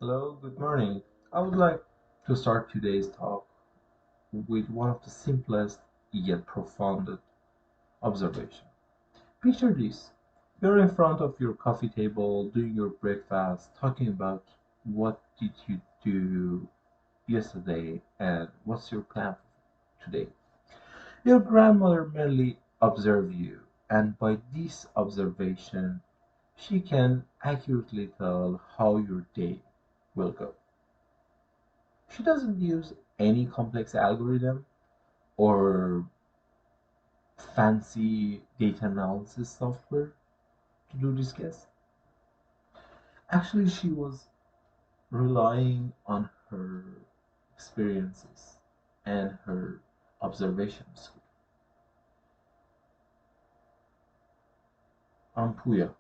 Hello, good morning. I would like to start today's talk with one of the simplest yet profound observation. Picture this. You're in front of your coffee table doing your breakfast, talking about what did you do yesterday and what's your plan for today. Your grandmother merely observes you, and by this observation, she can accurately tell how your day will go. She doesn't use any complex algorithm or fancy data analysis software to do this guess. Actually, she was relying on her experiences and her observation skill. I'm Puya,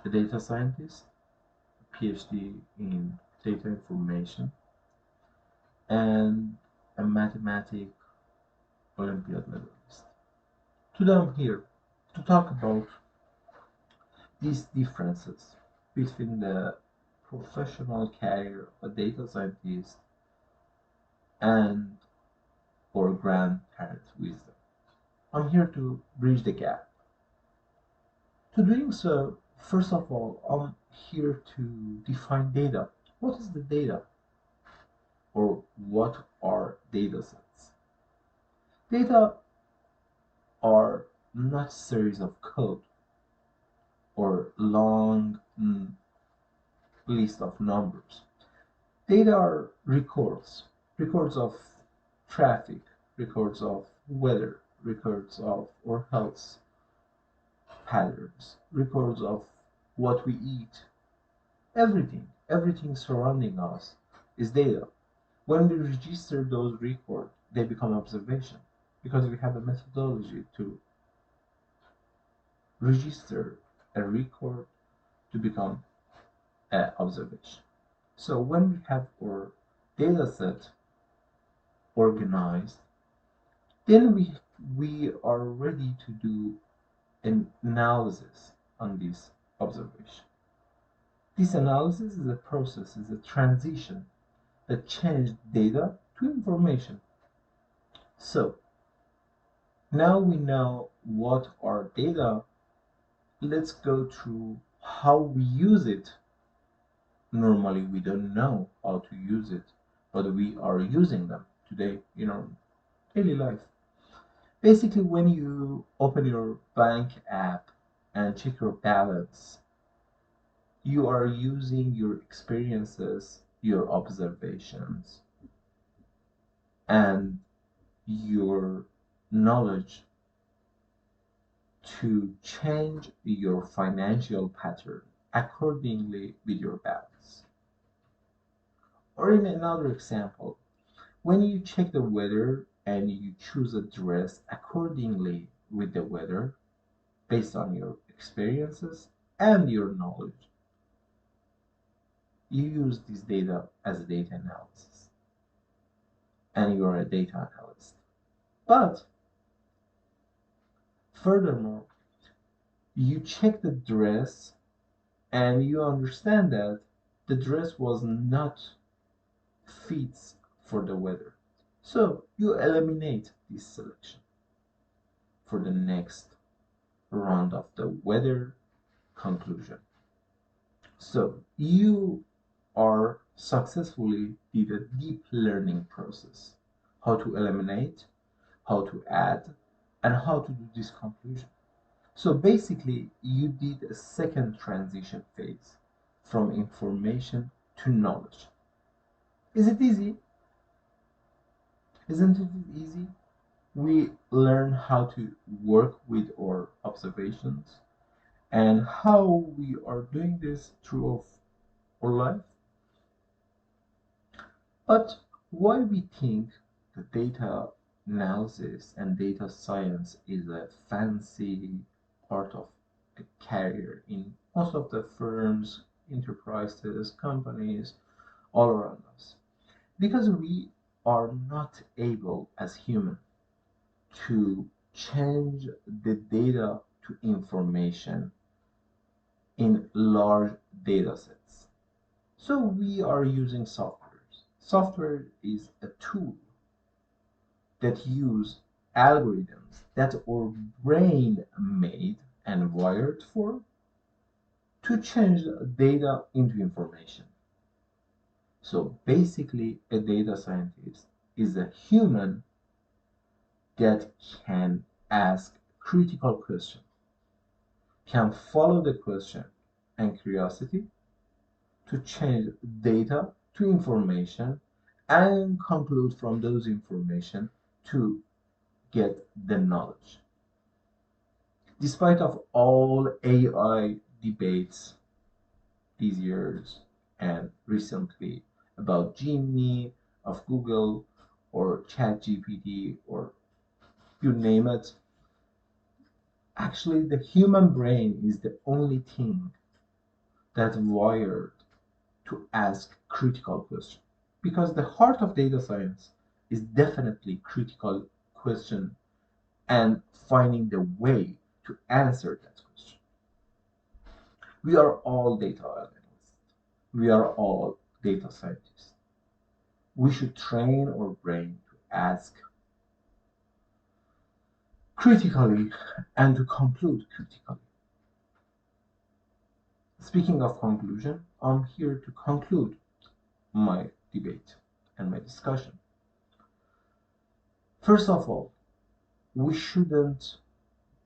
a data scientist, a PhD in data information, and a mathematical Olympiad medalist. Today I'm here to talk about these differences between the professional career of a data scientist and our grandparents' wisdom. I'm here to bridge the gap. To doing so, first of all, I'm here to define data. What is the data? Or what are data sets? Data are not series of code or long list of numbers. Data are records of traffic, records of weather, records of our health patterns, records of what we eat. Everything surrounding us is data. When we register those records, they become observation because we have a methodology to register a record to become an observation. So when we have our data set organized, then we are ready to do an analysis on this observation. This analysis is a process, is a transition that changed data to information. So now we know what our data, let's go through how we use it. Normally we don't know how to use it, but we are using them today in our daily life. Basically, when you open your bank app and check your balance, you are using your experiences, your observations, and your knowledge to change your financial pattern accordingly with your balance. Or in another example, when you check the weather and you choose a dress accordingly with the weather based on your experiences and your knowledge, you use this data as a data analysis and you are a data analyst. But furthermore, you check the dress and you understand that the dress was not fits for the weather. So you eliminate this selection for the next round of the weather conclusion. So you are successfully did a deep learning process, how to eliminate, how to add, and how to do this conclusion. So basically, you did a second transition phase from information to knowledge. Is it easy? Isn't it easy? We learn how to work with our observations and how we are doing this through our life. But why we think the data analysis and data science is a fancy part of a career in most of the firms, enterprises, companies all around us? Because we are not able as humans to change the data to information in large data sets. So we are using software. Software is a tool that use algorithms that our brain made and wired for to change data into information. So basically, a data scientist is a human that can ask critical questions, can follow the question and curiosity to change data to information and conclude from those information to get the knowledge. Despite of all AI debates these years and recently about Gemini of Google or ChatGPT or you name it, actually the human brain is the only thing that's wired to ask critical questions. Because the heart of data science is definitely critical question and finding the way to answer that question. We are all data analysts. We are all data scientists. We should train our brain to ask critically and to conclude critically. Speaking of conclusion, I'm here to conclude my debate and my discussion. First of all, we shouldn't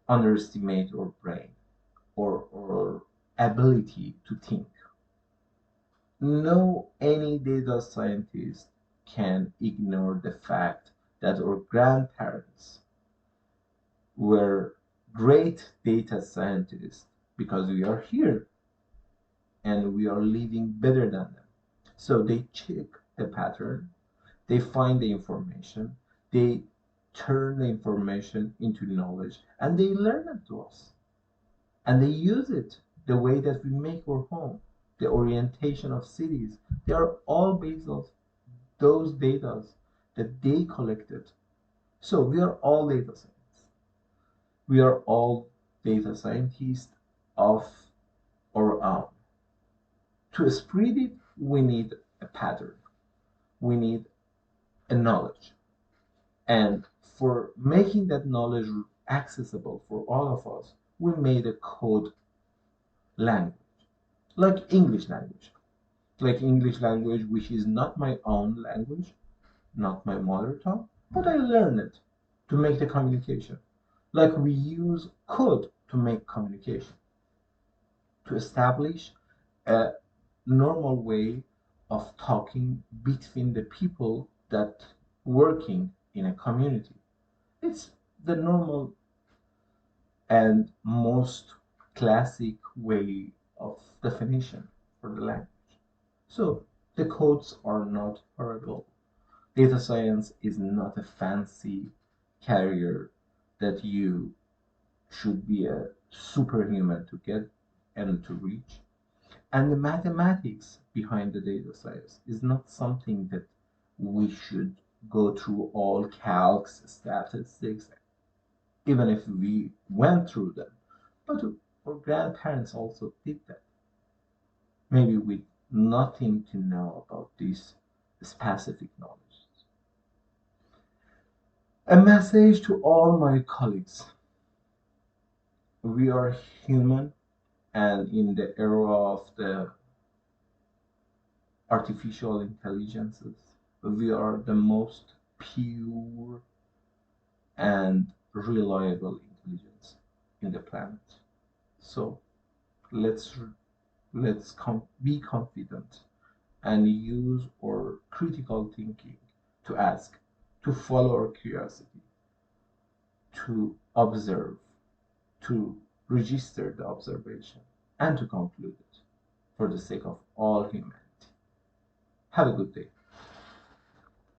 underestimate our brain or our ability to think. No, any data scientist can ignore the fact that our grandparents were great data scientists because we are here and we are living better than them. So they check the pattern, they find the information, they turn the information into knowledge, and they learn it to us. And they use it the way that we make our home, the orientation of cities. They are all based on those data that they collected. So we are all data scientists. We are all data scientists of our own. To spread it, we need a pattern. We need a knowledge. And for making that knowledge accessible for all of us, we made a code language, like English language. Like English language, which is not my own language, not my mother tongue, but I learn it to make the communication. Like we use code to make communication, to establish a normal way of talking between the people that working in a community. It's the normal and most classic way of definition for the language. So the codes are not horrible. Data science is not a fancy career that you should be a superhuman to get and to reach. And the mathematics behind the data science is not something that we should go through all calcs, statistics, even if we went through them. But our grandparents also did that. Maybe with nothing to know about this specific knowledge. A message to all my colleagues. We are human, and in the era of the artificial intelligences, we are the most pure and reliable intelligence in the planet. So let's be confident and use our critical thinking to ask, to follow our curiosity, to observe, to register the observation, and to conclude it for the sake of all humanity. Have a good day.